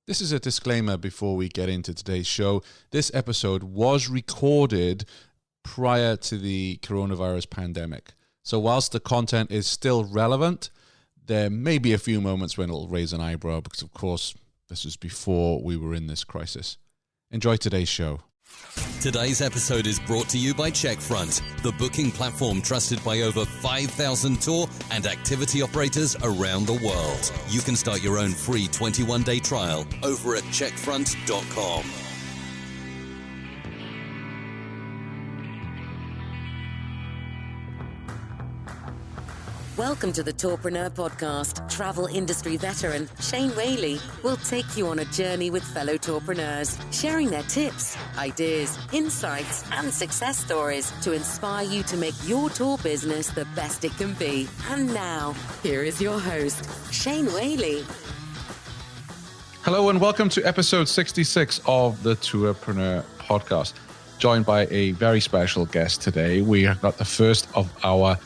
This is a disclaimer before we get into today's show. This episode was recorded prior to the coronavirus pandemic. So whilst the content is still relevant, there may be a few moments when it'll raise an eyebrow because, of course, this was before we were in this crisis. Enjoy today's show. Today's episode is brought to you by Checkfront, the booking platform trusted by over 5,000 tour and activity operators around the world. You can start your own free 21-day trial over at checkfront.com. Welcome to the Tourpreneur Podcast. Travel industry veteran Shane Whaley will take you on a journey with fellow tourpreneurs, sharing their tips, ideas, insights, and success stories to inspire you to make your tour business the best it can be. And now, here is your host, Shane Whaley. Hello and welcome to episode 66 of the Tourpreneur Podcast. Joined by a very special guest today. We have got the first of our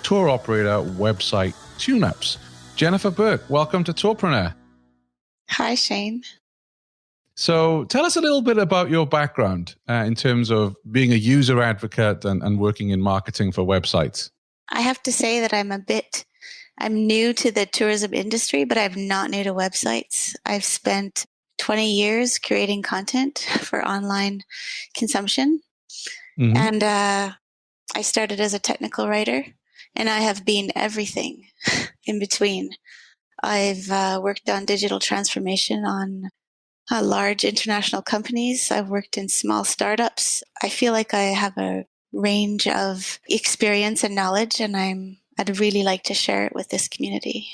tour operator website tune-ups. Jennifer Burke, welcome to Tourpreneur. Hi, Shane. So tell us a little bit about your background in terms of being a user advocate and working in marketing for websites. I have to say that I'm new to the tourism industry, but I'm not new to websites. I've spent 20 years creating content for online consumption. Mm-hmm. And I started as a technical writer. And I have been everything in between. I've worked on digital transformation on large international companies. I've worked in small startups. I feel like I have a range of experience and knowledge, and I'd really like to share it with this community.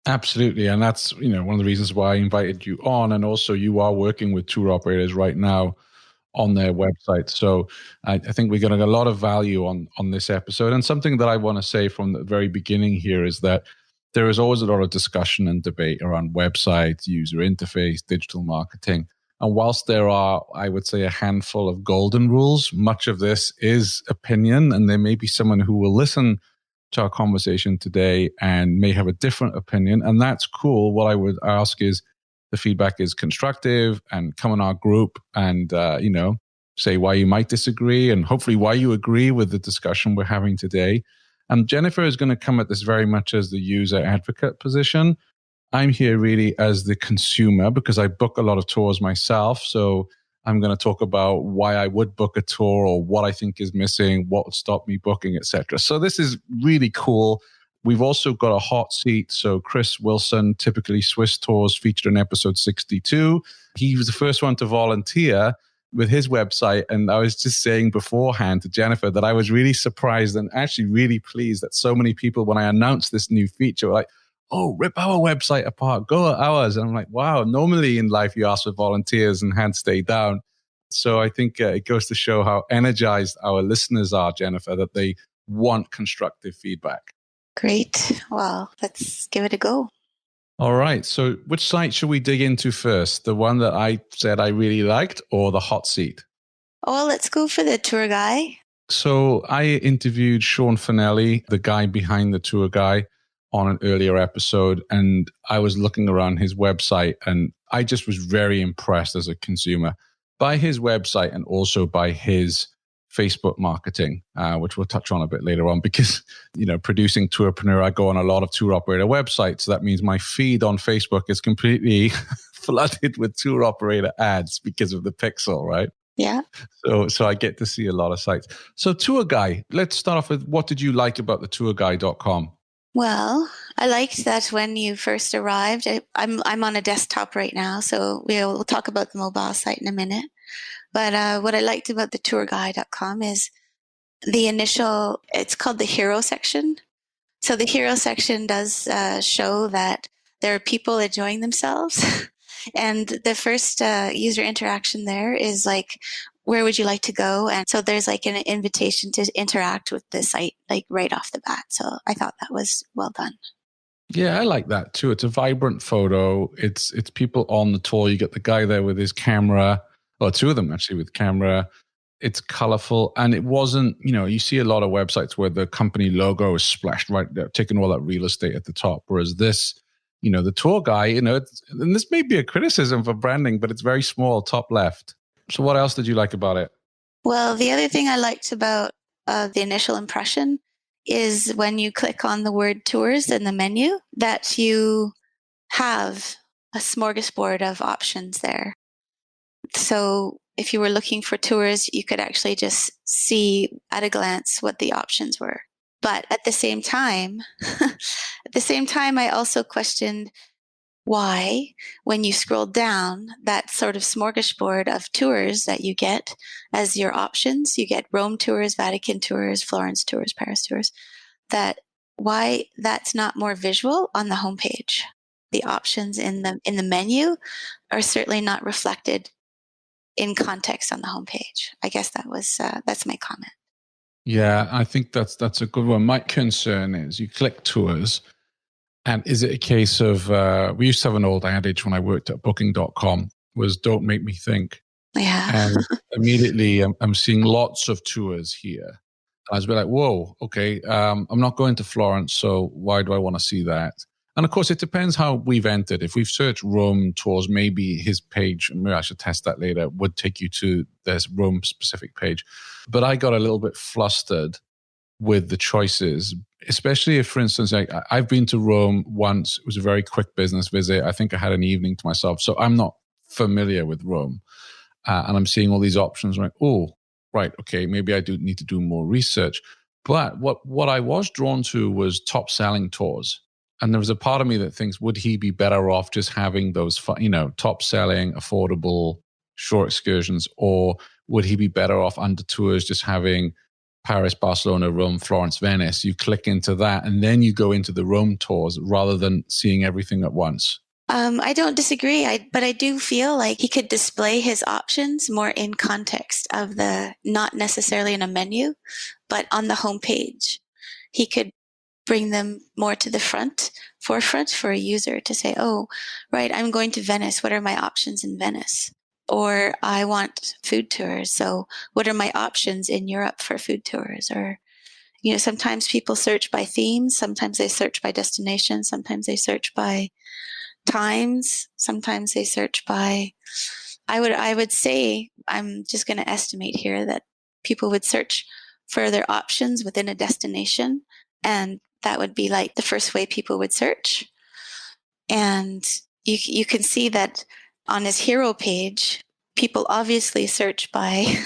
Absolutely. And that's, one of the reasons why I invited you on. And also you are working with tour operators right now on their website. So I think we're getting a lot of value on this episode. And something that I want to say from the very beginning here is that there is always a lot of discussion and debate around websites, user interface, digital marketing. And whilst there are, I would say, a handful of golden rules, much of this is opinion. And there may be someone who will listen to our conversation today and may have a different opinion. And that's cool. What I would ask is, the feedback is constructive and come in our group and, say why you might disagree and hopefully why you agree with the discussion we're having today. And Jennifer is going to come at this very much as the user advocate position. I'm here really as the consumer because I book a lot of tours myself. So I'm going to talk about why I would book a tour or what I think is missing, what would stop me booking, etc. So this is really cool. We've also got a hot seat. So Chris Wilson, typically Swiss Tours, featured in episode 62. He was the first one to volunteer with his website. And I was just saying beforehand to Jennifer that I was really surprised and actually really pleased that so many people, when I announced this new feature, were like, oh, rip our website apart, go at ours. And I'm like, wow, normally in life you ask for volunteers and hands stay down. So I think it goes to show how energized our listeners are, Jennifer, that they want constructive feedback. Great. Well, let's give it a go. All right. So which site should we dig into first? The one that I said I really liked or the hot seat? Oh, well, let's go for the tour guy. So I interviewed Sean Finelli, the guy behind the tour guy, on an earlier episode. And I was looking around his website and I just was very impressed as a consumer by his website and also by his Facebook marketing, which we'll touch on a bit later on because, producing Tourpreneur, I go on a lot of tour operator websites. So that means my feed on Facebook is completely flooded with tour operator ads because of the pixel, right? Yeah. So I get to see a lot of sites. So Tour Guy, let's start off with what did you like about the tourguy.com? Well, I liked that when you first arrived, I'm on a desktop right now, so we'll talk about the mobile site in a minute. But what I liked about the tourguy.com is the initial, it's called the hero section. So the hero section does show that there are people enjoying themselves. And the first user interaction there is like, where would you like to go? And so there's like an invitation to interact with the site, like right off the bat. So I thought that was well done. Yeah, I like that too. It's a vibrant photo. It's people on the tour. You get the guy there with his camera, or two of them actually with camera. It's colorful. And it wasn't, you see a lot of websites where the company logo is splashed right there, taking all that real estate at the top. Whereas this, the tour guy, and this may be a criticism for branding, but it's very small, top left. So what else did you like about it? Well, the other thing I liked about the initial impression is when you click on the word tours in the menu, that you have a smorgasbord of options there. So if you were looking for tours, you could actually just see at a glance what the options were. But at the same time, I also questioned why, when you scroll down that sort of smorgasbord of tours that you get as your options, you get Rome tours, Vatican tours, Florence tours, Paris tours, why that's not more visual on the homepage. The options in the menu are certainly not reflected in context on the homepage. I guess that's my comment. Yeah, I think that's a good one. My concern is you click tours, and is it a case of, we used to have an old adage when I worked at booking.com, was don't make me think. Yeah. And immediately I'm seeing lots of tours here. I was like, whoa, okay, I'm not going to Florence, so why do I want to see that? And of course, it depends how we've entered. If we've searched Rome tours, maybe his page, maybe I should test that later, would take you to this Rome specific page. But I got a little bit flustered with the choices, especially if, for instance, I've been to Rome once. It was a very quick business visit. I think I had an evening to myself. So I'm not familiar with Rome. And I'm seeing all these options. I'm like, oh, right, okay, maybe I do need to do more research. But what I was drawn to was top selling tours. And there was a part of me that thinks, would he be better off just having those, top selling, affordable, short excursions? Or would he be better off under tours just having Paris, Barcelona, Rome, Florence, Venice? You click into that and then you go into the Rome tours rather than seeing everything at once. I don't disagree, but I do feel like he could display his options more in context of not necessarily in a menu, but on the homepage. He could bring them more to the forefront for a user to say, oh, right, I'm going to Venice. What are my options in Venice? Or I want food tours. So what are my options in Europe for food tours? Or, sometimes people search by themes. Sometimes they search by destination. Sometimes they search by times. Sometimes they search by, I would say, I'm just going to estimate here that people would search for their options within a destination, and that would be like the first way people would search. And you can see that on his hero page, people obviously search by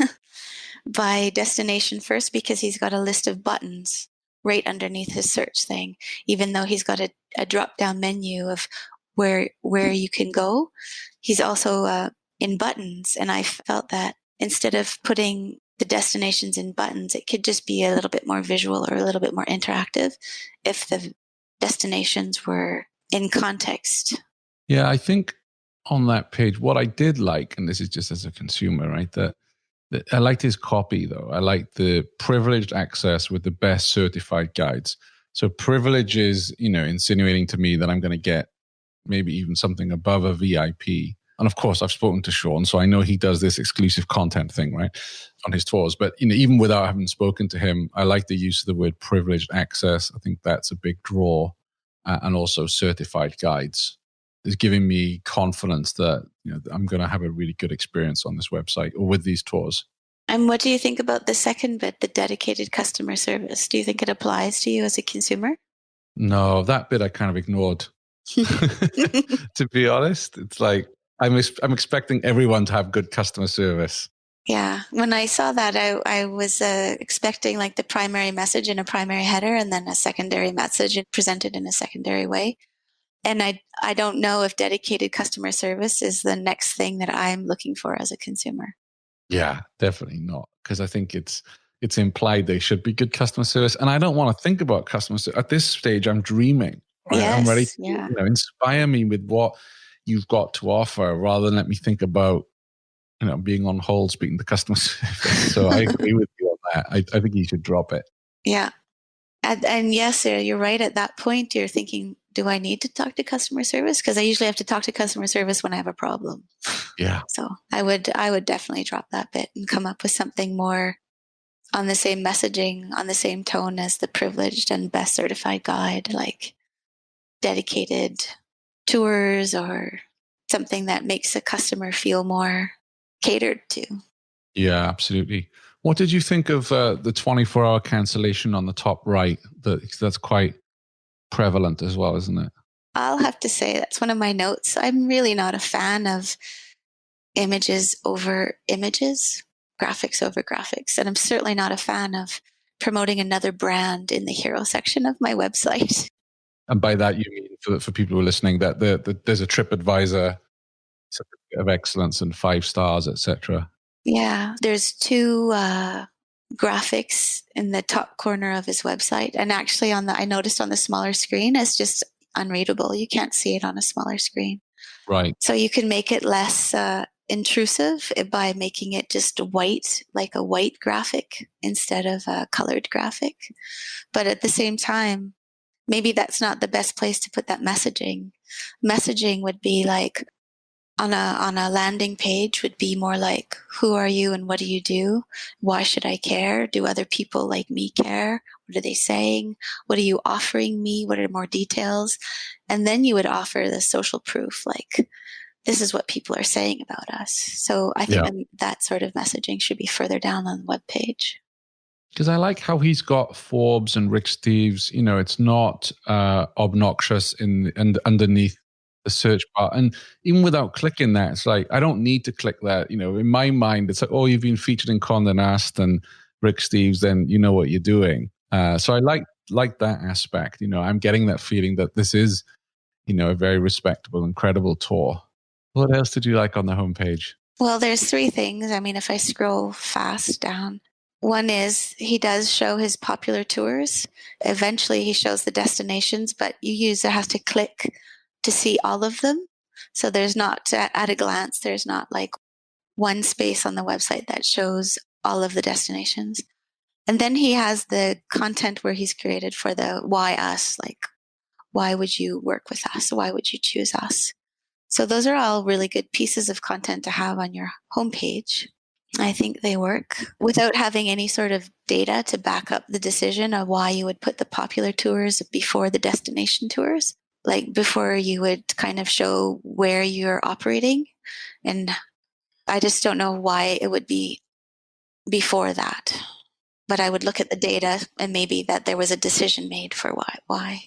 by destination first, because he's got a list of buttons right underneath his search thing, even though he's got a drop down menu of where you can go. He's also in buttons, and I felt that instead of putting the destinations in buttons, it could just be a little bit more visual or a little bit more interactive if the destinations were in context. Yeah, I think on that page, what I did like, and this is just as a consumer, right, that I liked his copy, though. I liked the privileged access with the best certified guides. So privilege is, insinuating to me that I'm going to get maybe even something above a VIP. And of course, I've spoken to Sean, so I know he does this exclusive content thing, right, on his tours. But even without having spoken to him, I like the use of the word privileged access. I think that's a big draw, and also certified guides is giving me confidence that I'm going to have a really good experience on this website or with these tours. And what do you think about the second bit, the dedicated customer service? Do you think it applies to you as a consumer? No, that bit I kind of ignored. To be honest, it's like I'm expecting everyone to have good customer service. Yeah, when I saw that, I was expecting like the primary message in a primary header and then a secondary message presented in a secondary way. And I don't know if dedicated customer service is the next thing that I'm looking for as a consumer. Yeah, definitely not, because I think it's implied they should be good customer service, and I don't want to think about customer service at this stage. I'm dreaming. Right? Yes, I'm ready to yeah. inspire me with what you've got to offer, rather than let me think about being on hold speaking to customer service. So I agree with you on that. I think you should drop it. Yeah, and yes, you're right. At that point, you're thinking, do I need to talk to customer service? Because I usually have to talk to customer service when I have a problem. Yeah. So I would definitely drop that bit and come up with something more on the same messaging, on the same tone as the privileged and best certified guide, like dedicated tours or something that makes the customer feel more catered to. Yeah, absolutely. What did you think of the 24-hour cancellation on the top right? That's quite prevalent as well, isn't it? I'll have to say that's one of my notes. I'm really not a fan of images over images, graphics over graphics. And I'm certainly not a fan of promoting another brand in the hero section of my website. And by that, you mean, for people who are listening, that there's a TripAdvisor certificate of excellence and 5 stars, etc. Yeah, there's 2 graphics in the top corner of his website. And actually I noticed on the smaller screen, it's just unreadable. You can't see it on a smaller screen. Right. So you can make it less intrusive by making it just white, like a white graphic instead of a colored graphic. But at the same time, maybe that's not the best place to put that messaging. Messaging would be like on a landing page would be more like, who are you and what do you do? Why should I care? Do other people like me care? What are they saying? What are you offering me? What are more details? And then you would offer the social proof, like, this is what people are saying about us. So I think that sort of messaging should be further down on the webpage. Because I like how he's got Forbes and Rick Steves. It's not obnoxious underneath the search bar. And even without clicking that, it's like, I don't need to click that. In my mind, it's like, oh, you've been featured in Condé Nast and Rick Steves, then you know what you're doing. So I like that aspect. I'm getting that feeling that this is, a very respectable and credible tour. What else did you like on the homepage? Well, there's 3 things. I mean, if I scroll fast down, one is he does show his popular tours. Eventually he shows the destinations, but you have to click to see all of them. So there's not, at a glance, there's not like one space on the website that shows all of the destinations. And then he has the content where he's created for the why us, like, why would you work with us? Why would you choose us? So those are all really good pieces of content to have on your homepage. I think they work without having any sort of data to back up the decision of why you would put the popular tours before the destination tours. Like before you would kind of show where you're operating. And I just don't know why it would be before that. But I would look at the data and maybe that there was a decision made for why.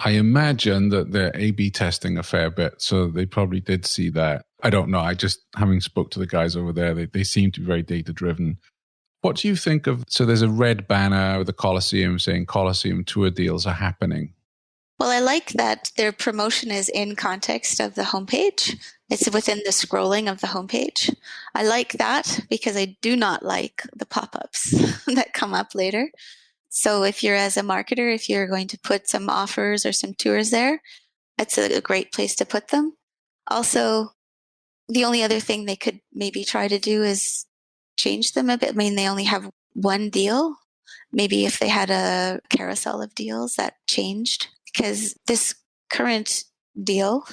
I imagine that they're A/B testing a fair bit, so they probably did see that. I don't know. I just, having spoke to the guys over there, they seem to be very data-driven. What do you think of, so there's a red banner with the Colosseum saying Colosseum tour deals are happening. Well, I like that their promotion is in context of the homepage. It's within the scrolling of the homepage. I like that because I do not like the pop-ups that come up later. So if you're as a marketer, if you're going to put some offers or some tours there, it's a great place to put them. Also, the only other thing they could maybe try to do is change them a bit. I mean, they only have one deal. Maybe if they had a carousel of deals that changed, because this current deal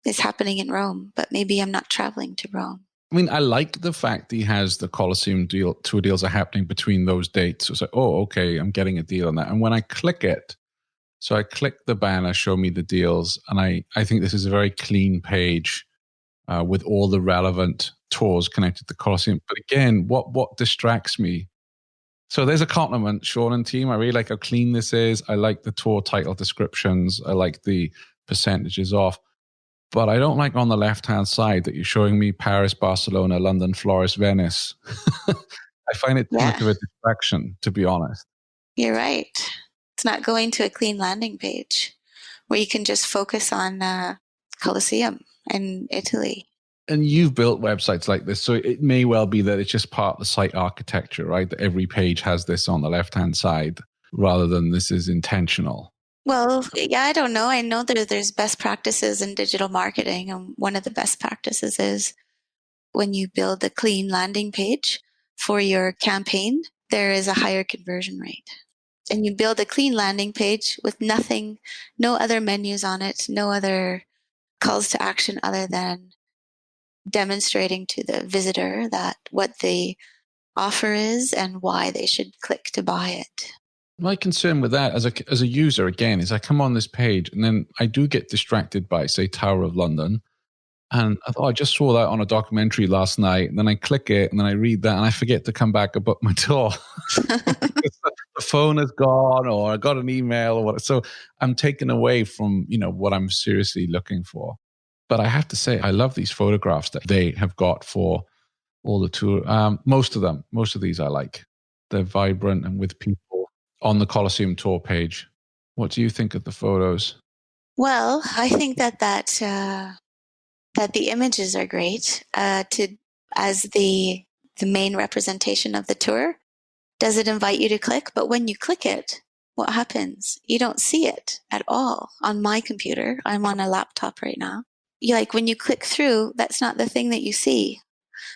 is happening in Rome, but maybe I'm not traveling to Rome. I mean, I like the fact he has the Colosseum tour deals are happening between those dates. So it's like, oh, okay, I'm getting a deal on that. And when I click it, so I click the banner, show me the deals, and I think this is a very clean page with all the relevant tours connected to Colosseum. But again, what distracts me? So there's a compliment, Sean and team. I really like how clean this is. I like the tour title descriptions. I like the percentages off. But I don't like on the left-hand side that you're showing me Paris, Barcelona, London, Florence, Venice. I find it too much of a distraction, to be honest. You're right. It's not going to a clean landing page where you can just focus on Colosseum and Italy. And you've built websites like this, so it may well be that it's just part of the site architecture, right? That every page has this on the left-hand side rather than this is intentional. Well, yeah, I don't know. I know that there's best practices in digital marketing. And one of the best practices is when you build a clean landing page for your campaign, there is a higher conversion rate. And you build a clean landing page with nothing, no other menus on it, no other calls to action other than demonstrating to the visitor that what the offer is and why they should click to buy it. My concern with that as a user, again, is I come on this page and then I do get distracted by, say, Tower of London. And I thought I just saw that on a documentary last night. And then I click it and then I read that and I forget to come back and book my tour. The phone is gone or I got an email or what. So I'm taken away from, what I'm seriously looking for. But I have to say, I love these photographs that they have got for all the tour. Most of these I like. They're vibrant and with people on the Colosseum tour page. What do you think of the photos? Well, I think that the images are great as the main representation of the tour. Does it invite you to click? But when you click it, what happens? You don't see it at all on my computer. I'm on a laptop right now. When you click through, that's not the thing that you see.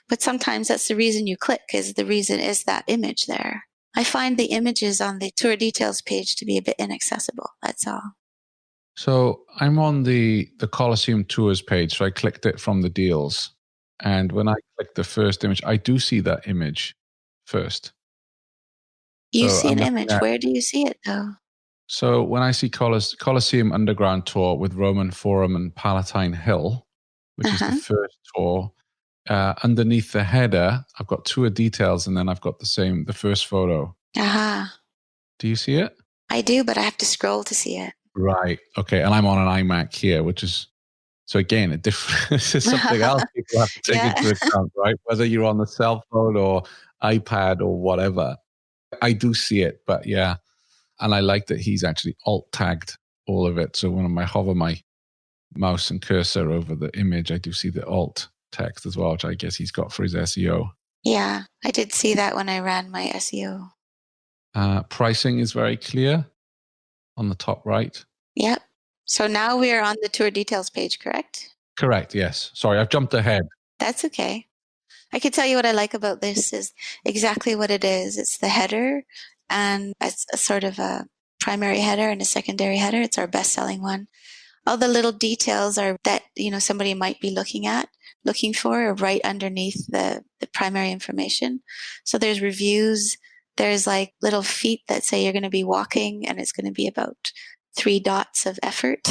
But sometimes that's the reason you click, is the reason is that image there. I find the images on the tour details page to be a bit inaccessible. That's all. So I'm on the Colosseum Tours page. So I clicked it from the deals. And when I click the first image, I do see that image first. You see an image. Where do you see it, though? So when I see Colosseum Underground Tour with Roman Forum and Palatine Hill, which is the first tour, underneath the header, I've got tour details, and then I've got the first photo. Do you see it? I do, but I have to scroll to see it. Right. Okay. And I'm on an iMac here, which is, so again, this is something else people have to take into account, right? Whether you're on the cell phone or iPad or whatever. I do see it, but yeah. And I like that he's actually alt tagged all of it. So when I hover my mouse and cursor over the image, I do see the alt text as well, which I guess he's got for his SEO. Yeah, I did see that when I ran my SEO. Pricing is very clear on the top right. Yep. So now we are on the tour details page, correct? Correct, yes. Sorry, I've jumped ahead. That's okay. I can tell you what I like about this is exactly what it is. It's the header, and it's a sort of a primary header and a secondary header. It's our best-selling one. All the little details are that, somebody might be looking for right underneath the primary information. So there's reviews. There's like little feet that say you're going to be walking, and it's going to be about 3 dots of effort.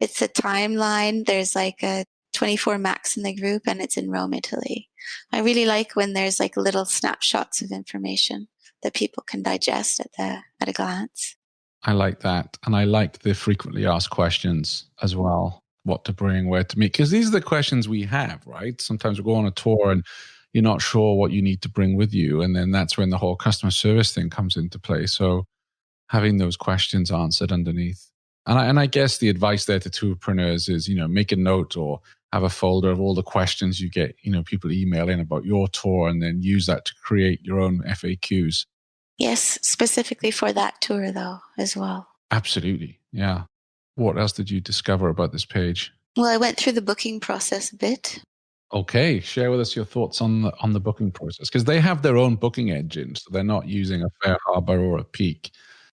It's a timeline. There's like a 24 max in the group, and it's in Rome, Italy. I really like when there's like little snapshots of information that people can digest at a glance. I like that. And I like the frequently asked questions as well. What to bring, where to meet. Because these are the questions we have, right? Sometimes we go on a tour and you're not sure what you need to bring with you. And then that's when the whole customer service thing comes into play. So having those questions answered underneath. And I guess the advice there to tourpreneurs is, make a note or have a folder of all the questions you get, people email in about your tour, and then use that to create your own FAQs. Yes, specifically for that tour though, as well. Absolutely. Yeah. What else did you discover about this page? Well, I went through the booking process a bit. Okay. Share with us your thoughts on the booking process, because they have their own booking engine. So they're not using a FareHarbor or a Peak.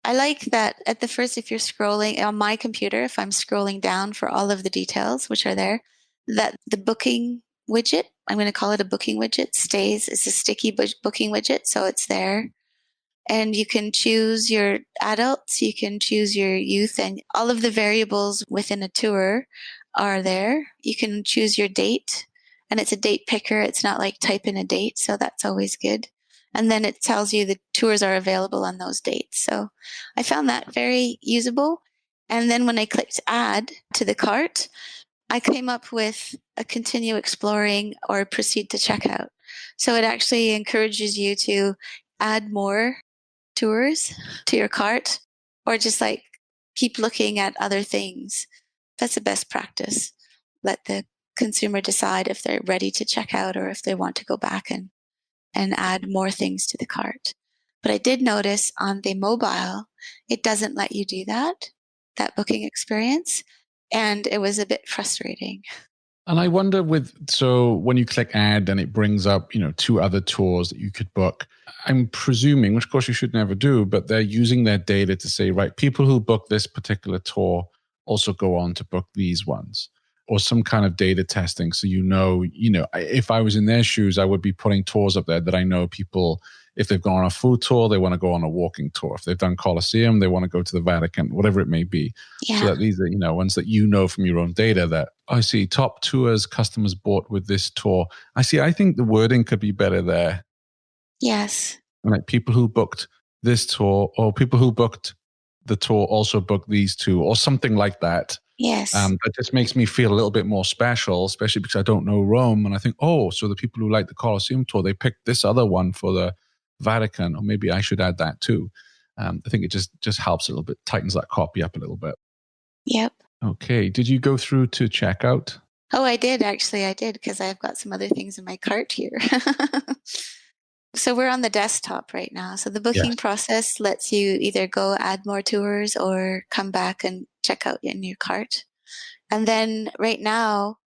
I like that at the first, if you're scrolling on my computer, if I'm scrolling down for all of the details, which are there, that the booking widget, I'm going to call it a booking widget, stays. It's a sticky booking widget. So it's there. And you can choose your adults, you can choose your youth, and all of the variables within a tour are there. You can choose your date, and it's a date picker. It's not like type in a date. So that's always good. And then it tells you the tours are available on those dates. So I found that very usable. And then when I clicked add to the cart, I came up with a continue exploring or proceed to checkout. So it actually encourages you to add more tours to your cart, or just like keep looking at other things. That's the best practice. Let the consumer decide if they're ready to check out or if they want to go back and add more things to the cart. But I did notice on the mobile, it doesn't let you do that booking experience. And it was a bit frustrating. And I wonder so when you click add and it brings up, 2 other tours that you could book, I'm presuming, which of course you should never do, but they're using their data to say, right, people who book this particular tour also go on to book these ones, or some kind of data testing. So, if I was in their shoes, I would be putting tours up there that I know people If they've gone on a food tour, they want to go on a walking tour. If they've done Colosseum, they want to go to the Vatican, whatever it may be. Yeah. So that these are, ones that from your own data that I see top tours customers bought with this tour. I think the wording could be better there. Yes. Like people who booked this tour or people who booked the tour also booked these two or something like that. Yes. That just makes me feel a little bit more special, especially because I don't know Rome. And I think, so the people who like the Colosseum tour, they picked this other one for the Vatican, or maybe I should add that too. I think it just helps a little bit, tightens that copy up a little bit. Yep. Okay. Did you go through to checkout? Oh, I did. Actually, I did because I've got some other things in my cart here. So we're on the desktop right now. So the booking process lets you either go add more tours or come back and check out in your cart. And then right now,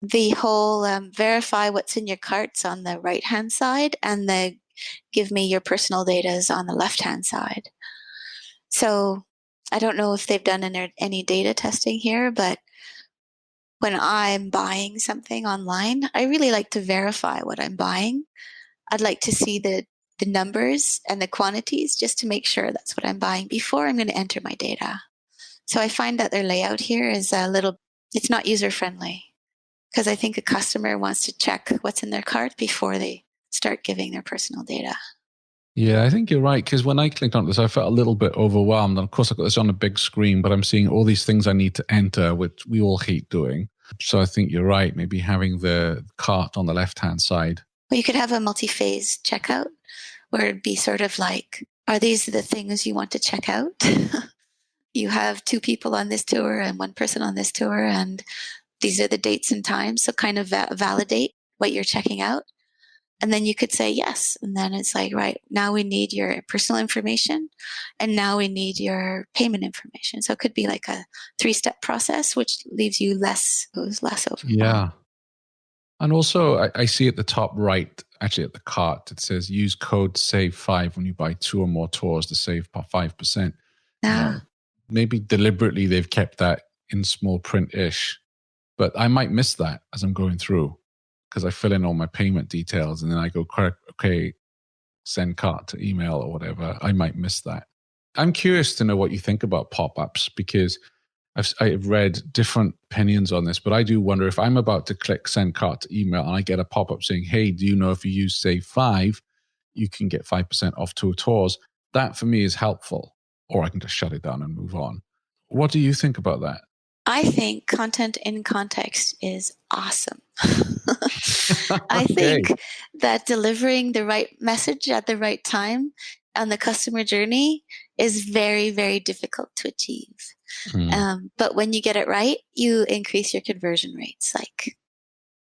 the whole verify what's in your cart's on the right-hand side, and the give me your personal data is on the left-hand side. So I don't know if they've done any data testing here, but when I'm buying something online, I really like to verify what I'm buying. I'd like to see the numbers and the quantities just to make sure that's what I'm buying before I'm going to enter my data. So I find that their layout here is it's not user-friendly because I think a customer wants to check what's in their cart before they start giving their personal data. Yeah, I think you're right, because when I clicked on this, I felt a little bit overwhelmed. And of course, I've got this on a big screen, but I'm seeing all these things I need to enter, which we all hate doing. So I think you're right, maybe having the cart on the left-hand side. Well, you could have a multi-phase checkout where it'd be sort of like, are these the things you want to check out? You have 2 people on this tour and 1 person on this tour, and these are the dates and times. So kind of validate what you're checking out. And then you could say yes. And then it's like, right, now we need your personal information and now we need your payment information. So it could be like a 3-step process, which leaves you less overwhelmed. Yeah. And also, I see at the top right, actually at the cart, it says use code SAVE5 when you buy 2 or more tours to save 5%. Maybe deliberately they've kept that in small print-ish, but I might miss that as I'm going through because I fill in all my payment details and then I go, okay, send cart to email or whatever. I might miss that. I'm curious to know what you think about pop-ups because I've read different opinions on this, but I do wonder if I'm about to click send cart to email and I get a pop-up saying, hey, do you know if you use Save 5, you can get 5% off 2 tours. That for me is helpful, or I can just shut it down and move on. What do you think about that? I think content in context is awesome. I think that delivering the right message at the right time on the customer journey is very, very difficult to achieve. But when you get it right, you increase your conversion rates like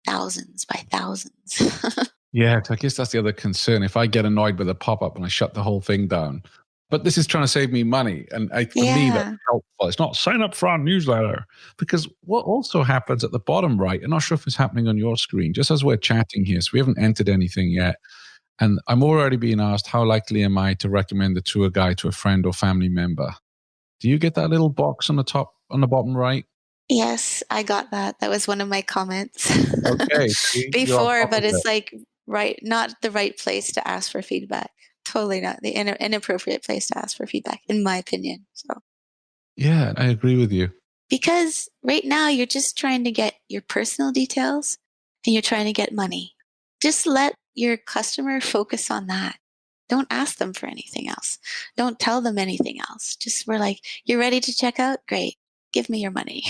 thousands by thousands. Yeah, I guess that's the other concern. If I get annoyed with a pop-up and I shut the whole thing down, but this is trying to save me money. And for me, that's helpful. It's not sign up for our newsletter. Because what also happens at the bottom right, I'm not sure if it's happening on your screen, just as we're chatting here, so we haven't entered anything yet. And I'm already being asked, how likely am I to recommend the tour guide to a friend or family member? Do you get that little box on the bottom right? Yes, I got that. That was one of my comments. Okay. Before, but it's like, right, not the right place to ask for feedback. Totally not the inappropriate place to ask for feedback, in my opinion. So, yeah, I agree with you. Because right now you're just trying to get your personal details and you're trying to get money. Just let your customer focus on that. Don't ask them for anything else. Don't tell them anything else. We're like, you're ready to check out? Great. Give me your money.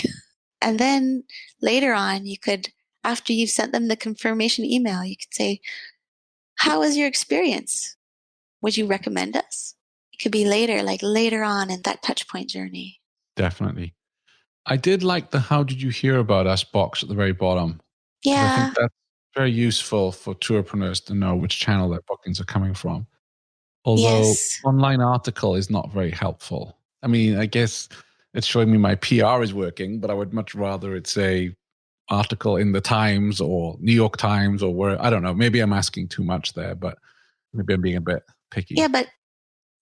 And then later on, you could, after you've sent them the confirmation email, you could say, how was your experience? Would you recommend us? It could be later on in that touch point journey. Definitely. I did like the how did you hear about us box at the very bottom. Yeah. I think that's very useful for tourpreneurs to know which channel their bookings are coming from. Although online article is not very helpful. I mean, I guess it's showing me my PR is working, but I would much rather it say article in the Times or New York Times or where, I don't know. Maybe I'm asking too much there, but maybe I'm being a bit picky. Yeah, but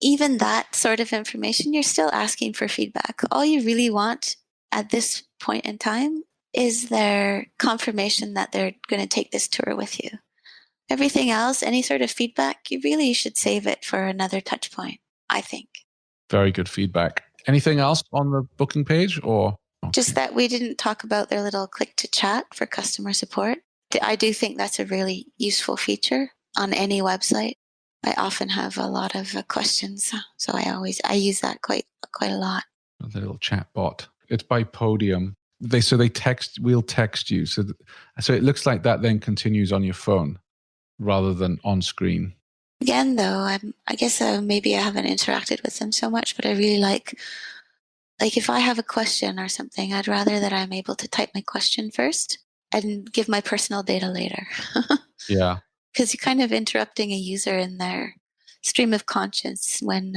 even that sort of information, you're still asking for feedback. All you really want at this point in time is their confirmation that they're going to take this tour with you. Everything else, any sort of feedback, you really should save it for another touch point, I think. Very good feedback. Anything else on the booking page or? Okay. Just that we didn't talk about their little click to chat for customer support. I do think that's a really useful feature on any website. I often have a lot of questions, so I use that quite a lot. The little chat bot. It's by Podium. We'll text you. So it looks like that then continues on your phone rather than on screen. Again, though, I guess maybe I haven't interacted with them so much, but I really like if I have a question or something, I'd rather that I'm able to type my question first and give my personal data later. Yeah. Because you're kind of interrupting a user in their stream of conscience when,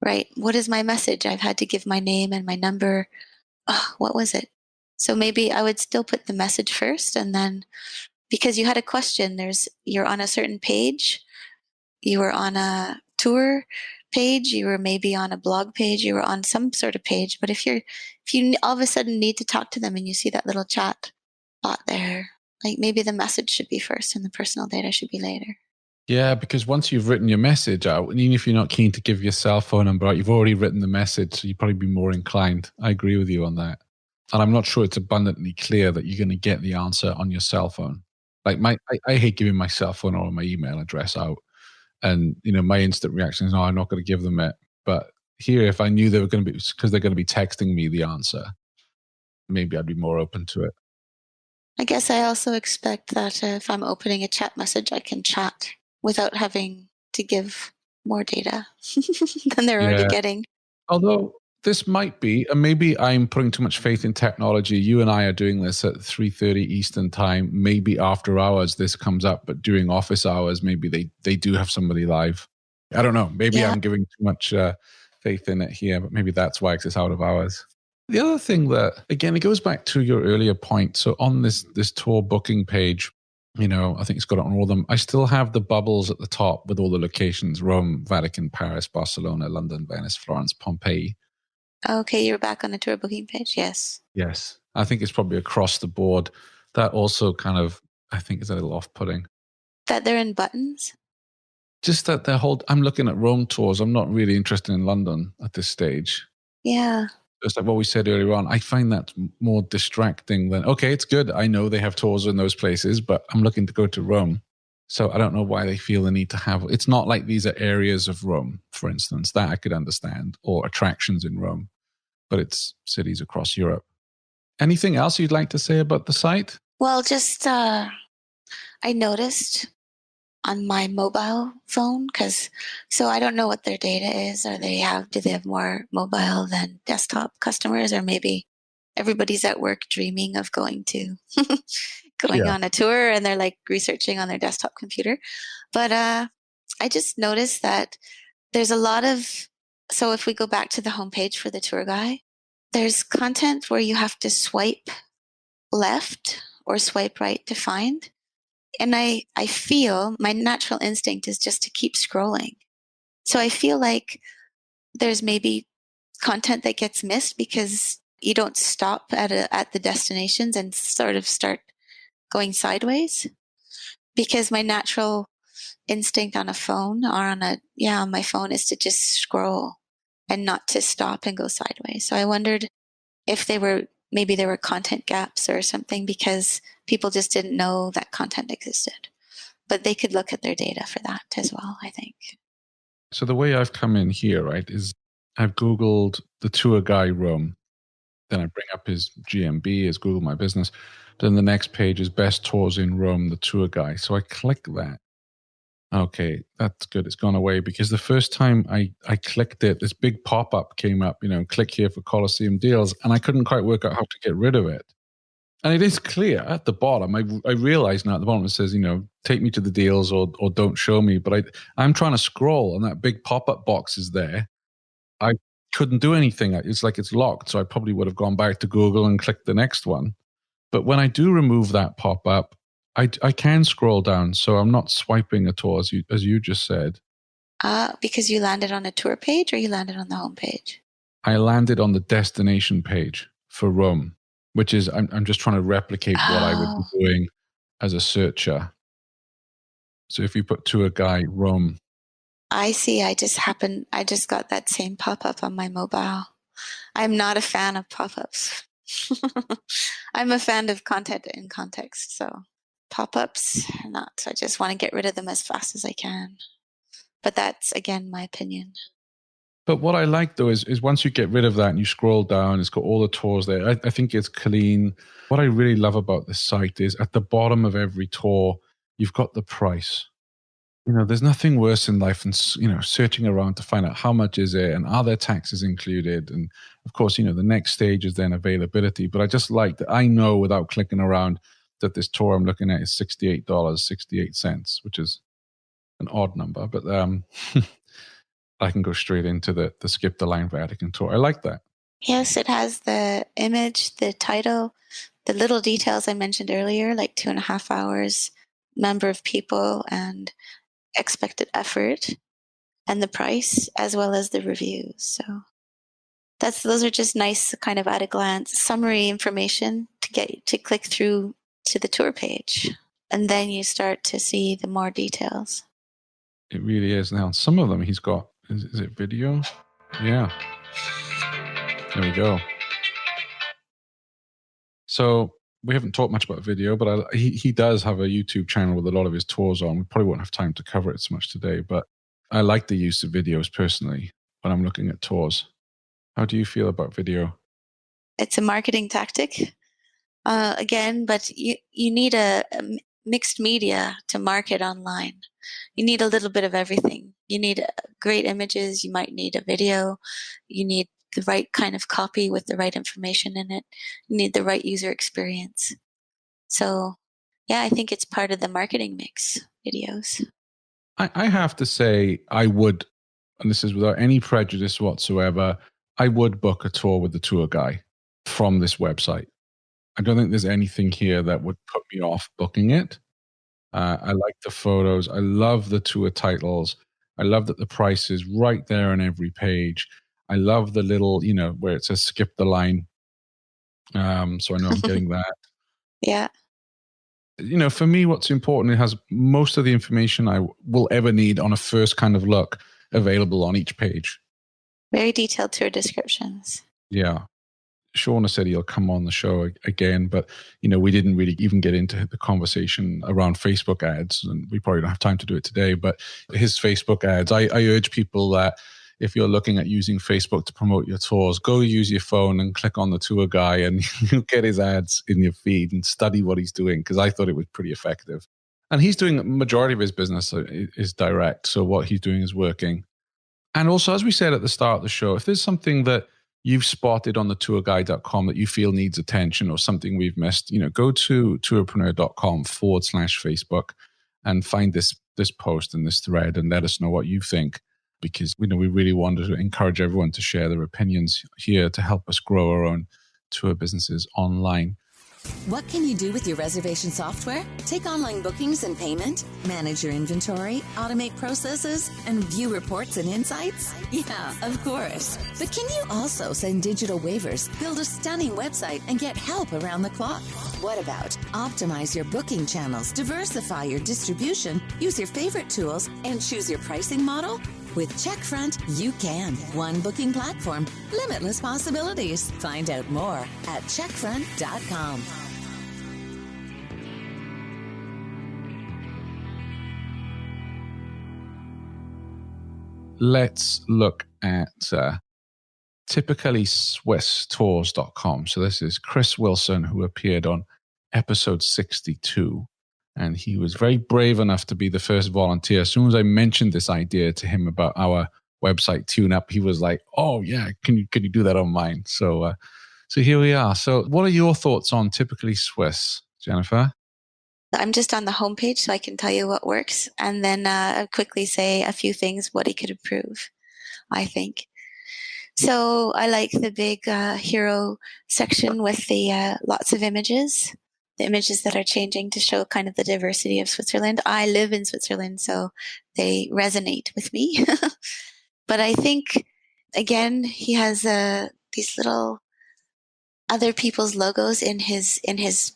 right, what is my message? I've had to give my name and my number. Oh, what was it? So maybe I would still put the message first, and then because you had a question, you're on a certain page, you were on a tour page, you were maybe on a blog page, you were on some sort of page. But if you all of a sudden need to talk to them and you see that little chat bot there, like maybe the message should be first and the personal data should be later. Yeah, because once you've written your message out, and even if you're not keen to give your cell phone number out, you've already written the message, so you'd probably be more inclined. I agree with you on that. And I'm not sure it's abundantly clear that you're going to get the answer on your cell phone. Like I hate giving my cell phone or my email address out. And, my instant reaction is, no, I'm not going to give them it. But here, if I knew they were going to be, because they're going to be texting me the answer, maybe I'd be more open to it. I guess I also expect that if I'm opening a chat message, I can chat without having to give more data than they're already getting. Although this might be, and maybe I'm putting too much faith in technology. You and I are doing this at 3:30 Eastern time. Maybe after hours this comes up, but during office hours, maybe they do have somebody live. I don't know. Maybe I'm giving too much faith in it here, but maybe that's why it's out of hours. The other thing that, again, it goes back to your earlier point. So on this tour booking page, I think it's got it on all of them. I still have the bubbles at the top with all the locations: Rome, Vatican, Paris, Barcelona, London, Venice, Florence, Pompeii. Okay, you're back on the tour booking page, yes. Yes. I think it's probably across the board. That also kind of, I think, is a little off-putting. That they're in buttons? Just that I'm looking at Rome tours. I'm not really interested in London at this stage. Yeah. Just like what we said earlier on, I find that more distracting than, okay, it's good. I know they have tours in those places, but I'm looking to go to Rome. So I don't know why they feel the need to have, it's not like these are areas of Rome, for instance, that I could understand, or attractions in Rome, but it's cities across Europe. Anything else you'd like to say about the site? Well, just I noticed on my mobile phone, so I don't know what their data is. Do they have more mobile than desktop customers, or maybe everybody's at work dreaming of going on a tour and they're like researching on their desktop computer. But I just noticed that there's a lot of, so if we go back to the homepage for the tour guide, there's content where you have to swipe left or swipe right to find. And I feel my natural instinct is just to keep scrolling. So I feel like there's maybe content that gets missed because you don't stop at the destinations and sort of start going sideways. Because my natural instinct on a phone or on my phone is to just scroll and not to stop and go sideways. So I wondered if maybe there were content gaps or something because people just didn't know that content existed. But they could look at their data for that as well, I think. So the way I've come in here, right, is I've Googled the tour guy Rome. Then I bring up his GMB, his Google My Business. Then the next page is best tours in Rome, the tour guy. So I click that. Okay, that's good. It's gone away because the first time I clicked it, this big pop-up came up, click here for Colosseum deals. And I couldn't quite work out how to get rid of it. And it is clear at the bottom. I realize now at the bottom it says, take me to the deals or don't show me. But I'm trying to scroll and that big pop-up box is there. I couldn't do anything. It's like it's locked. So I probably would have gone back to Google and clicked the next one. But when I do remove that pop-up, I can scroll down. So I'm not swiping at all, as you just said. Because you landed on a tour page or you landed on the home page? I landed on the destination page for Rome, which is, I'm just trying to replicate what I would be doing as a searcher. So if you put tour guide Rome. I see. I just got that same pop-up on my mobile. I'm not a fan of pop-ups. I'm a fan of content in context. So pop-ups, not. I just want to get rid of them as fast as I can. But that's, again, my opinion. But what I like, though, is once you get rid of that and you scroll down, it's got all the tours there. I think it's clean. What I really love about this site is at the bottom of every tour, you've got the price. There's nothing worse in life than, searching around to find out how much is it and are there taxes included? And of course, the next stage is then availability. But I just like that I know without clicking around that this tour I'm looking at is $68.68, which is an odd number. But I can go straight into the Skip the Line Vatican tour. I like that. Yes, it has the image, the title, the little details I mentioned earlier, like 2.5 hours, number of people, and expected effort, and the price, as well as the reviews. So those are just nice kind of at a glance summary information to get you to click through to the tour page. And then you start to see the more details. It really is. Now, some of them he's got, is it video? Yeah. There we go. So we haven't talked much about video, but he does have a YouTube channel with a lot of his tours on. We probably won't have time to cover it so much today, but I like the use of videos personally when I'm looking at tours. How do you feel about video? It's a marketing tactic, again, but you need a mixed media to market online. You need a little bit of everything. You need great images. You might need a video. You need the right kind of copy with the right information in it. You need the right user experience. So, yeah, I think it's part of the marketing mix, videos. I have to say I would, and this is without any prejudice whatsoever, I would book a tour with the tour guy from this website. I don't think there's anything here that would put me off booking it. I like the photos. I love the tour titles. I love that the price is right there on every page. I love the little, where it says skip the line. So I know I'm getting that. Yeah. For me, what's important, it has most of the information I will ever need on a first kind of look available on each page. Very detailed tour descriptions. Yeah. Shauna said he'll come on the show again, but we didn't really even get into the conversation around Facebook ads, and we probably don't have time to do it today. But his Facebook ads, I urge people that if you're looking at using Facebook to promote your tours, go use your phone and click on the tour guy, and you'll get his ads in your feed and study what he's doing, because I thought it was pretty effective. And he's doing the majority of his business is direct, so what he's doing is working. And also, as we said at the start of the show, if there's something that you've spotted on the tourguide.com that you feel needs attention or something we've missed, go to tourpreneur.com/Facebook and find this post and this thread and let us know what you think, because we really wanted to encourage everyone to share their opinions here to help us grow our own tour businesses online. What can you do with your reservation software? Take online bookings and payment, manage your inventory, automate processes, and view reports and insights? Yeah, of course. But can you also send digital waivers, build a stunning website, and get help around the clock? What about optimize your booking channels, diversify your distribution, use your favorite tools, and choose your pricing model? With Checkfront, you can. One booking platform, limitless possibilities. Find out more at checkfront.com. Let's look at typicallyswisstours.com. So this is Chris Wilson, who appeared on episode 62. And he was very brave enough to be the first volunteer. As soon as I mentioned this idea to him about our website tune-up, he was like, "Oh yeah, can you do that on mine?" So here we are. So what are your thoughts on Typically Swiss, Jennifer? I'm just on the homepage, so I can tell you what works, and then I'll quickly say a few things what he could improve, I think. So I like the big hero section with the lots of images. The images that are changing to show kind of the diversity of Switzerland. I live in Switzerland, so they resonate with me. But I think, again, he has these little other people's logos in his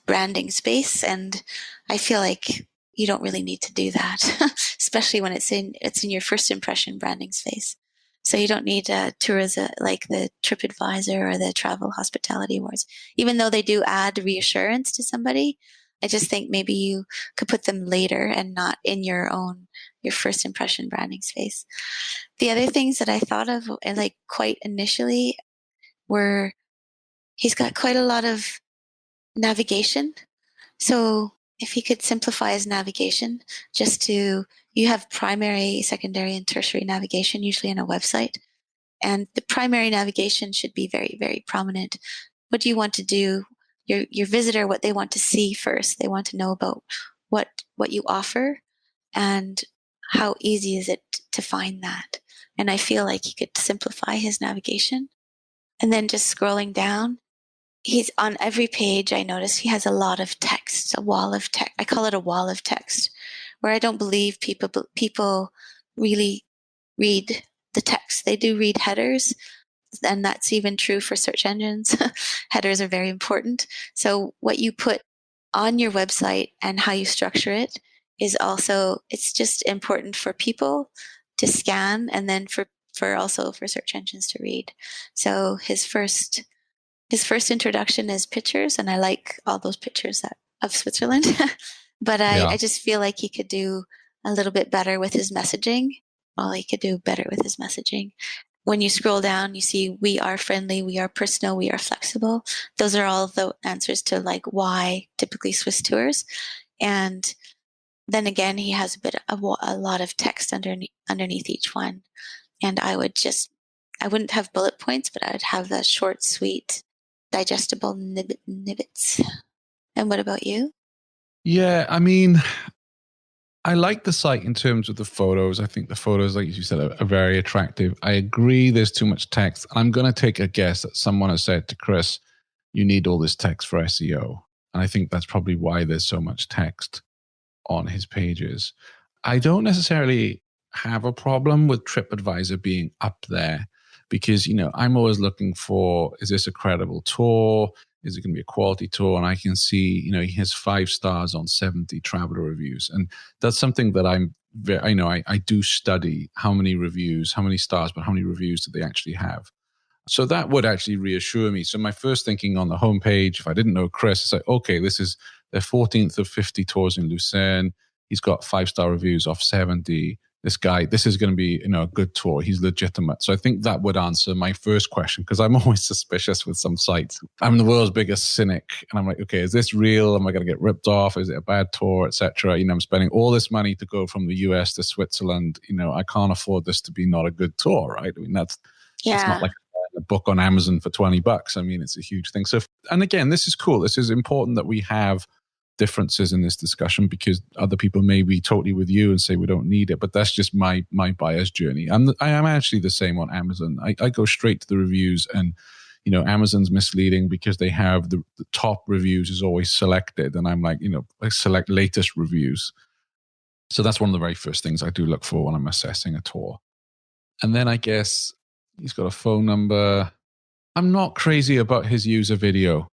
branding space, and I feel like you don't really need to do that, especially when it's in your first impression branding space. So you don't need tourism like the TripAdvisor or the Travel Hospitality Awards, even though they do add reassurance to somebody. I just think maybe you could put them later and not in your first impression branding space. The other things that I thought of, like quite initially, were he's got quite a lot of navigation. So if he could simplify his navigation you have primary, secondary, and tertiary navigation usually in a website. And the primary navigation should be very, very prominent. What do you want to do? Your visitor, what they want to see first. They want to know about what you offer and how easy is it to find that. And I feel like he could simplify his navigation. And then just scrolling down, he's on every page. I notice he has a lot of text, a wall of text. I call it a wall of text, where I don't believe people really read the text. They do read headers, and that's even true for search engines. Headers are very important. So what you put on your website and how you structure it is also, it's just important for people to scan, and then for search engines to read. So his first introduction is pictures, and I like all those pictures of Switzerland. But I just feel like he could do a little bit better with his messaging. When you scroll down, you see we are friendly, we are personal, we are flexible. Those are all the answers to like why typically Swiss tours. And then again, he has a lot of text underneath each one. And I wouldn't have bullet points, but I would have the short, sweet, digestible nibbits. And what about you? Yeah, I mean, I like the site in terms of the photos. I think the photos, like you said, are very attractive. I agree there's too much text. I'm going to take a guess that someone has said to Chris, you need all this text for SEO. And I think that's probably why there's so much text on his pages. I don't necessarily have a problem with TripAdvisor being up there because, I'm always looking for, is this a credible tour? Is it going to be a quality tour? And I can see, he has 5 stars on 70 traveler reviews. And that's something that I do study how many reviews, how many stars, but how many reviews do they actually have? So that would actually reassure me. So my first thinking on the homepage, if I didn't know Chris, it's like, okay, this is their 14th of 50 tours in Lucerne. He's got 5-star reviews off 70. This guy, this is going to be, a good tour. He's legitimate. So I think that would answer my first question, because I'm always suspicious with some sites. I'm the world's biggest cynic. And I'm like, okay, is this real? Am I going to get ripped off? Is it a bad tour, etc.? I'm spending all this money to go from the US to Switzerland. I can't afford this to be not a good tour, right? I mean, it's not like a book on Amazon for $20. I mean, it's a huge thing. So, and again, this is cool. This is important that we have differences in this discussion, because other people may be totally with you and say we don't need it, but that's just my buyer's journey. I am actually the same on Amazon. I go straight to the reviews, and Amazon's misleading because they have the top reviews is always selected, and I'm like, I select latest reviews. So that's one of the very first things I do look for when I'm assessing a tour. And then I guess he's got a phone number. I'm not crazy about his user video.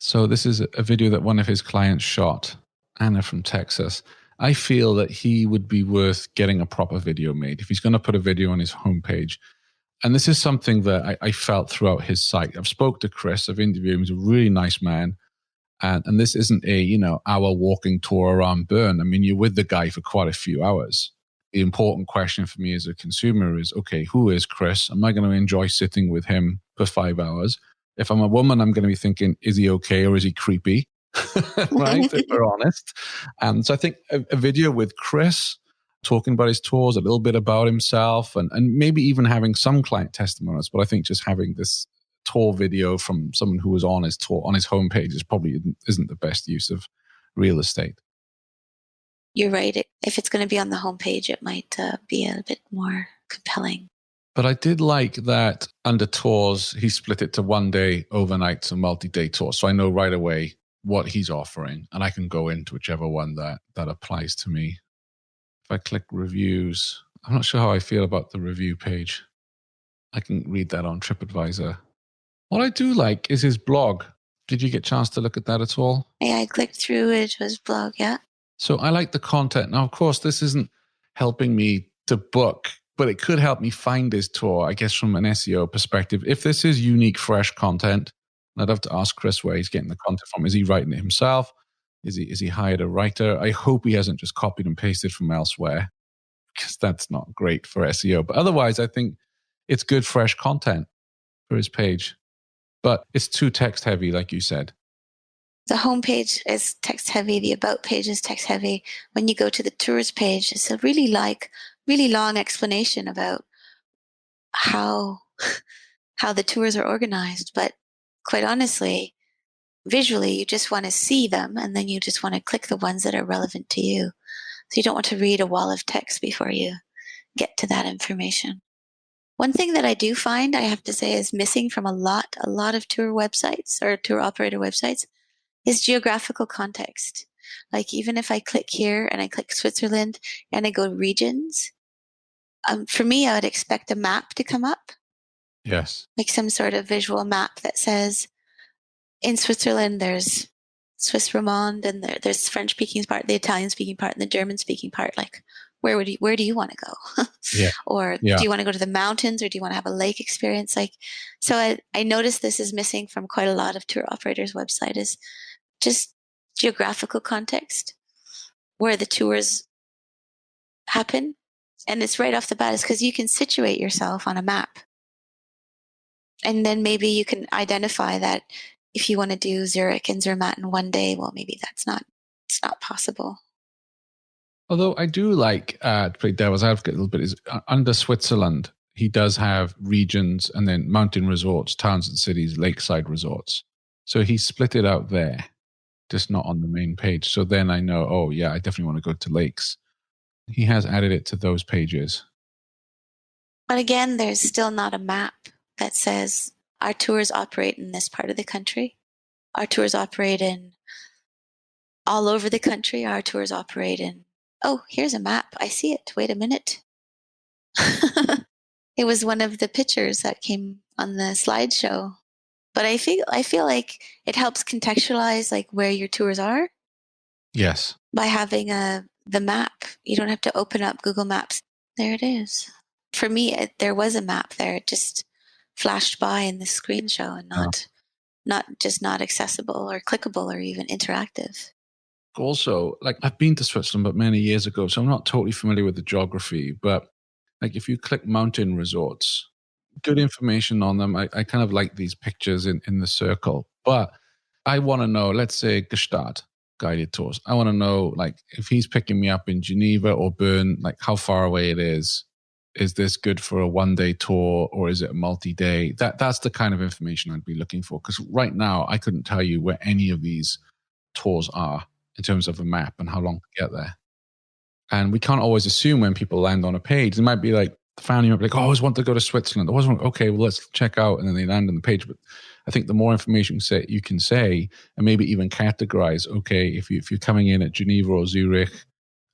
So this is a video that one of his clients shot, Anna from Texas. I feel that he would be worth getting a proper video made if he's going to put a video on his homepage. And this is something that I felt throughout his site. I've spoke to Chris. I've interviewed him. He's a really nice man. And this isn't a, hour walking tour around Bern. I mean, you're with the guy for quite a few hours. The important question for me as a consumer is, okay, who is Chris? Am I going to enjoy sitting with him for 5 hours? If I'm a woman, I'm going to be thinking, is he okay or is he creepy? Right? If we're honest. And so I think a video with Chris talking about his tours, a little bit about himself, and maybe even having some client testimonials. But I think just having this tour video from someone who was on his tour, on his homepage, is probably isn't the best use of real estate. You're right. If it's going to be on the homepage, it might be a bit more compelling. But I did like that under tours, he split it to 1 day, overnights, and multi-day tours. So I know right away what he's offering, and I can go into whichever one that applies to me. If I click reviews, I'm not sure how I feel about the review page. I can read that on TripAdvisor. What I do like is his blog. Did you get a chance to look at that at all? Yeah, I clicked through it. His blog, yeah. So I like the content. Now, of course, this isn't helping me to book, but it could help me find this tour, I guess, from an SEO perspective. If this is unique, fresh content, I'd have to ask Chris where he's getting the content from. Is he writing it himself? Is he hired a writer? I hope he hasn't just copied and pasted from elsewhere, because that's not great for SEO. But otherwise, I think it's good, fresh content for his page. But it's too text heavy, like you said. The homepage is text heavy. The about page is text heavy. When you go to the tours page, it's a really long explanation about how the tours are organized. But quite honestly, visually, you just want to see them, and then you just want to click the ones that are relevant to you. So you don't want to read a wall of text before you get to that information. One thing that I do find, I have to say, is missing from a lot of tour websites or tour operator websites is geographical context. Like, even if I click here and I click Switzerland and I go regions, for me, I would expect a map to come up. Yes. Like some sort of visual map that says, in Switzerland, there's Swiss romand, and there's the French speaking part, the Italian speaking part, and the German speaking part. Like, where do you want to go? Yeah. Or do you want to go to the mountains, or do you want to have a lake experience? Like, so I noticed this is missing from quite a lot of tour operators' website, is just geographical context, where the tours happen. And it's right off the bat, is because you can situate yourself on a map. And then maybe you can identify that if you want to do Zurich and Zermatt in one day, well, maybe it's not possible. Although I do like, to play devil's advocate a little bit, is under Switzerland, he does have regions and then mountain resorts, towns and cities, lakeside resorts. So he split it out there, just not on the main page. So then I know, oh yeah, I definitely want to go to lakes. He has added it to those pages. But again, there's still not a map that says our tours operate in this part of the country. Our tours operate in all over the country. Our tours operate in, oh, here's a map. I see it. Wait a minute. It was one of the pictures that came on the slideshow. But I feel like it helps contextualize like where your tours are. Yes. By having the map. You don't have to open up Google Maps. There it is. For me, there was a map there. It just flashed by in the screen show and not accessible or clickable or even interactive. Also, like, I've been to Switzerland, but many years ago, so I'm not totally familiar with the geography. But like, if you click mountain resorts, good information on them. I kind of like these pictures in the circle. But I want to know, let's say Gstaad guided tours. I want to know, like, if he's picking me up in Geneva or Bern, like how far away it is. Is this good for a one-day tour, or is it a multi-day? That's the kind of information I'd be looking for. Because right now, I couldn't tell you where any of these tours are in terms of a map and how long to get there. And we can't always assume when people land on a page. It might be like, the family might be like, oh, I always want to go to Switzerland. I always want, okay, well, let's check out. And then they land on the page. But I think the more information you can say, and maybe even categorize, okay, if you're coming in at Geneva or Zurich,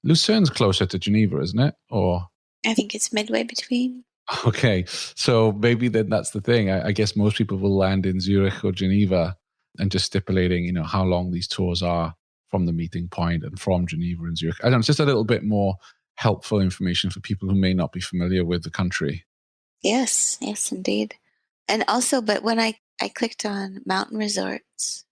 Lucerne's closer to Geneva, isn't it? Or I think it's midway between. Okay, so maybe then that's the thing. I guess most people will land in Zurich or Geneva, and just stipulating, how long these tours are from the meeting point and from Geneva and Zurich. I don't know, it's just a little bit more helpful information for people who may not be familiar with the country. Yes, indeed. And also, but when I clicked on mountain resorts,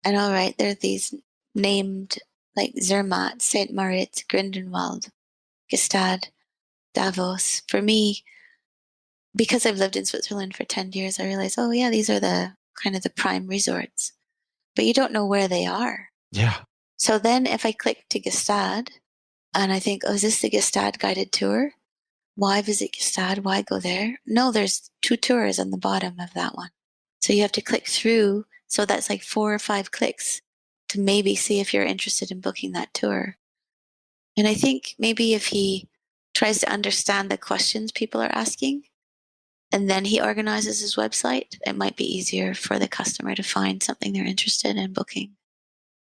and all right, there are these named like Zermatt, St. Moritz, Grindelwald, Gstaad, Davos. For me, because I've lived in Switzerland for 10 years, I realized, oh yeah, these are the kind of the prime resorts, but you don't know where they are. Yeah. So then if I click to Gstaad and I think, oh, is this the Gstaad guided tour? Why visit Gstaad? Why go there? No, there's 2 tours on the bottom of that one. So you have to click through. So that's like 4 or 5 clicks to maybe see if you're interested in booking that tour. And I think maybe if he tries to understand the questions people are asking, and then he organizes his website, it might be easier for the customer to find something they're interested in booking.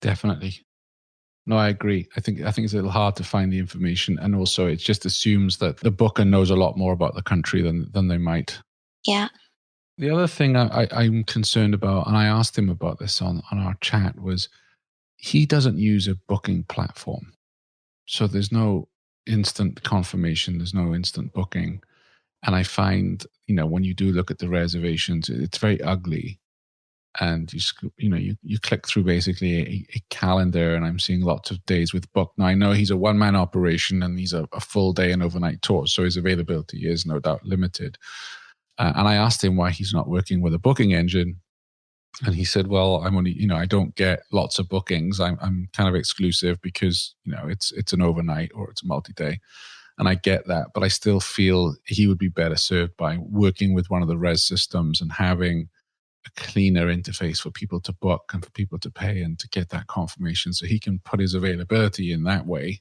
Definitely. No, I agree. I think it's a little hard to find the information, and also it just assumes that the booker knows a lot more about the country than they might. Yeah. The other thing I'm concerned about, and I asked him about this on our chat, was he doesn't use a booking platform. So there's no instant confirmation. There's no instant booking. And I find, when you do look at the reservations, it's very ugly. And you click through basically a calendar, and I'm seeing lots of days with booked. Now I know he's a one-man operation, and he's a full day and overnight tour, so his availability is no doubt limited. And I asked him why he's not working with a booking engine, and he said, "Well, I'm only, I don't get lots of bookings. I'm kind of exclusive because it's an overnight or it's a multi-day." And I get that, but I still feel he would be better served by working with one of the res systems and having a cleaner interface for people to book and for people to pay and to get that confirmation, so he can put his availability in that way.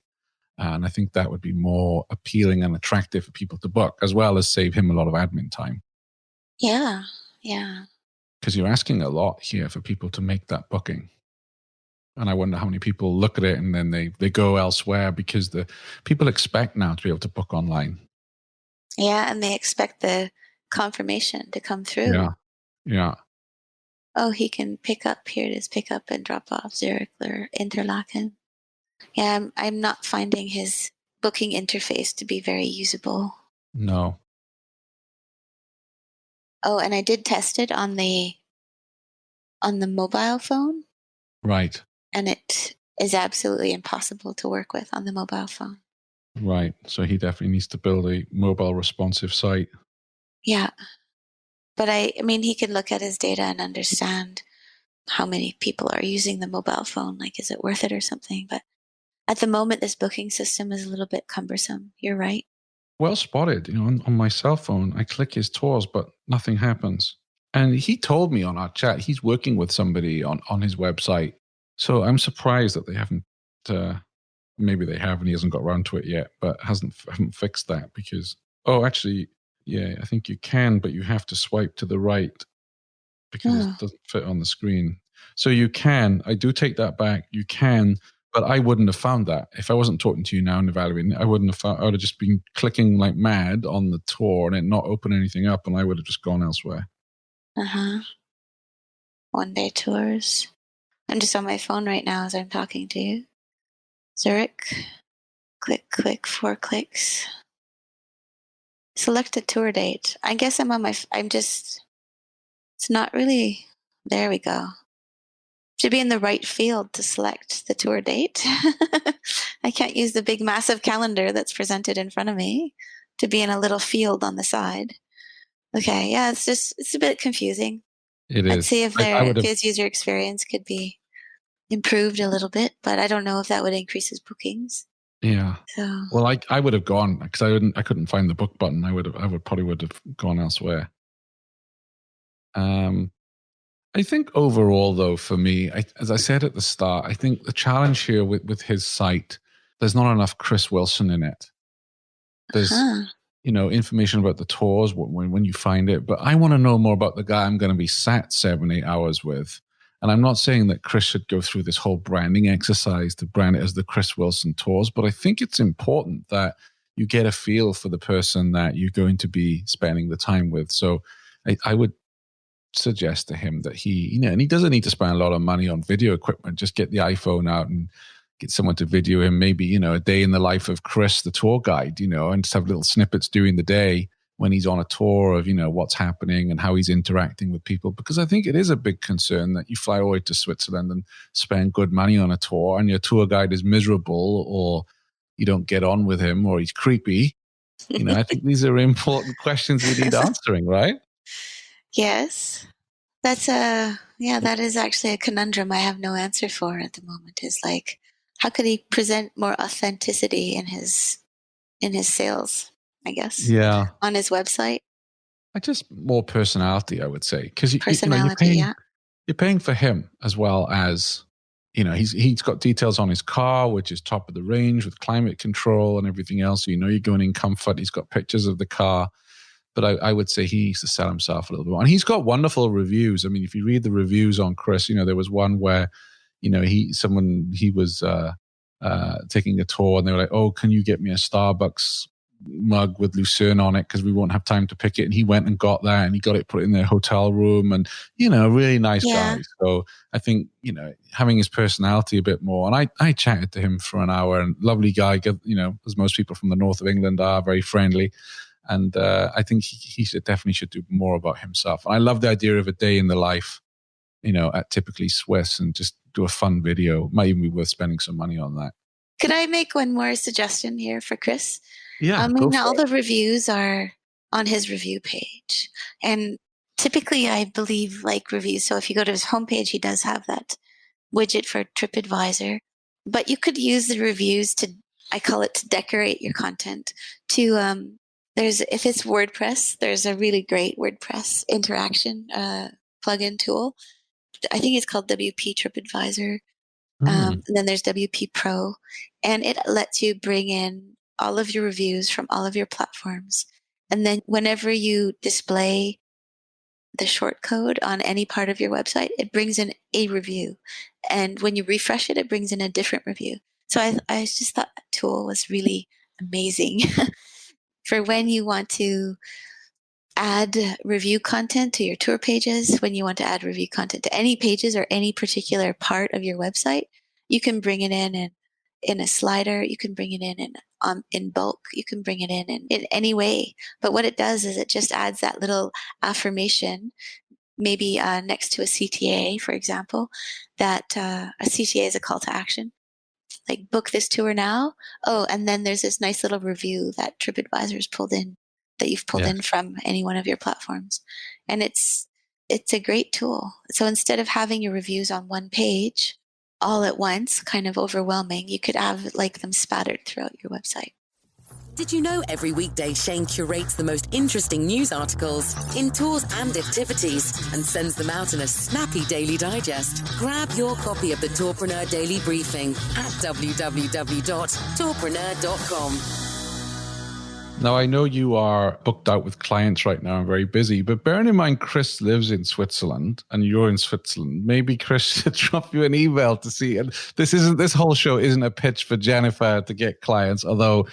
And I think that would be more appealing and attractive for people to book, as well as save him a lot of admin time. Yeah. Because you're asking a lot here for people to make that booking. And I wonder how many people look at it and then they go elsewhere, because the people expect now to be able to book online. Yeah, and they expect the confirmation to come through. Yeah. Oh, he can pick up. Here it is, pick up and drop off Zurich or Interlaken. Yeah, I'm not finding his booking interface to be very usable. No. Oh, and I did test it on the mobile phone. Right. And it is absolutely impossible to work with on the mobile phone. Right. So he definitely needs to build a mobile responsive site. Yeah. But I mean, he can look at his data and understand how many people are using the mobile phone. Like, is it worth it or something? But at the moment, this booking system is a little bit cumbersome. You're right. Well spotted. On my cell phone, I click his tours, but nothing happens. And he told me on our chat, he's working with somebody on his website. So I'm surprised that they haven't, maybe they have and he hasn't got around to it yet, but haven't fixed that, because, actually, yeah, I think you can, but you have to swipe to the right because it doesn't fit on the screen. So you can, I do take that back, you can, but I wouldn't have found that. If I wasn't talking to you now and evaluating it, I wouldn't have found, I would have just been clicking like mad on the tour and it not open anything up, and I would have just gone elsewhere. One-day tours. I'm just on my phone right now as I'm talking to you. Zurich. Click, 4 clicks. Select a tour date. I guess it's not really, there we go. Should be in the right field to select the tour date. I can't use the big massive calendar that's presented in front of me to be in a little field on the side. Okay, yeah, it's a bit confusing. It is. I'd see if his user experience could be improved a little bit, but I don't know if that would increase his bookings. Yeah. So, well, I would have gone, because I couldn't find the book button. I would probably have gone elsewhere. I think overall, though, for me, as I said at the start, I think the challenge here with his site, there's not enough Chris Wilson in it. There's information about the tours when you find it, but I want to know more about the guy I'm going to be sat 7-8 hours with. And I'm not saying that Chris should go through this whole branding exercise to brand it as the Chris Wilson Tours, but I think it's important that you get a feel for the person that you're going to be spending the time with. So I would suggest to him that he, and he doesn't need to spend a lot of money on video equipment. Just get the iPhone out and get someone to video him, maybe, a day in the life of Chris, the tour guide, and just have little snippets during the day when he's on a tour of, what's happening and how he's interacting with people. Because I think it is a big concern that you fly all the way to Switzerland and spend good money on a tour and your tour guide is miserable, or you don't get on with him, or he's creepy. I think these are important questions we need answering, right? Yes. That is actually a conundrum I have no answer for at the moment. Is like, how could he present more authenticity in his sales, I guess? Yeah. On his website? Just more personality, I would say. Because you're paying for him as well as, he's got details on his car, which is top of the range with climate control and everything else. So, you're going in comfort. He's got pictures of the car. But I would say he needs to sell himself a little bit more. And he's got wonderful reviews. I mean, if you read the reviews on Chris, there was one where, he was taking a tour and they were like, "Oh, can you get me a Starbucks mug with Lucerne on it because we won't have time to pick it. And he went and got that, and he got it put in their hotel room, and, really nice guy. So I think, having his personality a bit more. And I chatted to him for an hour, and lovely guy, as most people from the north of England are, very friendly. And I think he definitely should do more about himself. And I love the idea of a day in the life, at Typically Swiss, and just do a fun video. Might even be worth spending some money on that. Could I make one more suggestion here for Chris? Yeah. All the reviews are on his review page. And typically, I believe, like reviews. So if you go to his homepage, he does have that widget for TripAdvisor. But you could use the reviews I call it to decorate your content. If it's WordPress, there's a really great WordPress interaction plugin tool. I think it's called WP TripAdvisor. And then there's WP Pro, and it lets you bring in all of your reviews from all of your platforms. And then whenever you display the short code on any part of your website, it brings in a review. And when you refresh it, it brings in a different review. So I just thought that tool was really amazing for when you want to add review content to your tour pages, when you want to add review content to any pages or any particular part of your website. You can bring it in a slider. You can bring it in bulk. You can bring it in any way. But what it does is it just adds that little affirmation, maybe next to a CTA, for example, that a CTA is a call to action. Like, book this tour now. Oh, and then there's this nice little review that TripAdvisor's pulled in, that you've pulled in from any one of your platforms. And it's a great tool. So instead of having your reviews on one page all at once, kind of overwhelming, you could have them spattered throughout your website. Did you know every weekday Shane curates the most interesting news articles in tours and activities and sends them out in a snappy daily digest? Grab your copy of the Tourpreneur Daily Briefing at www.tourpreneur.com. Now, I know you are booked out with clients right now and very busy, but bearing in mind Chris lives in Switzerland and you're in Switzerland, maybe Chris should drop you an email to see. And this whole show isn't a pitch for Jennifer to get clients, although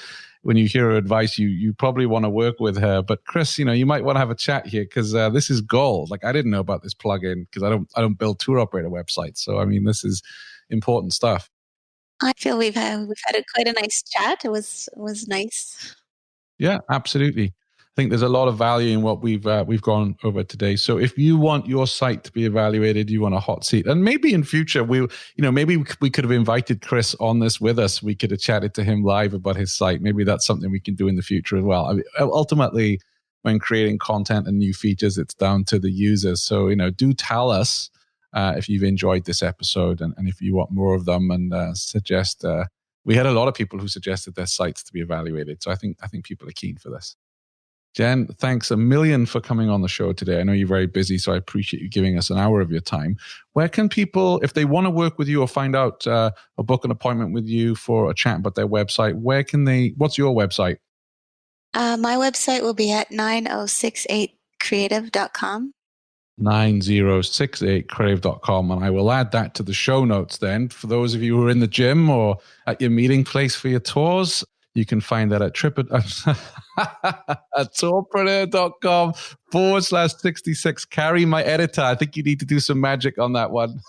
when you hear her advice, you probably want to work with her. But Chris, you might want to have a chat here, because this is gold. Like, I didn't know about this plugin because I don't build tour operator websites. So, this is important stuff. I feel we've had quite a nice chat. It was nice. Yeah, absolutely. I think there's a lot of value in what we've gone over today. So if you want your site to be evaluated, you want a hot seat, and maybe in future maybe we could have invited Chris on this with us. We could have chatted to him live about his site. Maybe that's something we can do in the future as well. Ultimately, when creating content and new features, it's down to the users. So do tell us if you've enjoyed this episode, and if you want more of them, and suggest. We had a lot of people who suggested their sites to be evaluated. So I think people are keen for this. Jen, thanks a million for coming on the show today. I know you're very busy, so I appreciate you giving us an hour of your time. Where can people, if they want to work with you or find out or book an appointment with you for a chat about their website, what's your website? My website will be at 9068creative.com. 9068creative.com, and I will add that to the show notes then. For those of you who are in the gym or at your meeting place for your tours, you can find that at tourpreneur.com/66. Carrie, my editor, I think you need to do some magic on that one.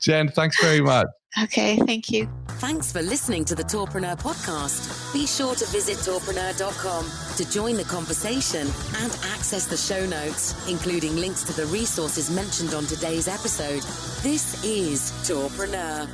Jen, thanks very much. Okay, thank you. Thanks for listening to the Tourpreneur podcast. Be sure to visit tourpreneur.com to join the conversation and access the show notes, including links to the resources mentioned on today's episode. This is Tourpreneur.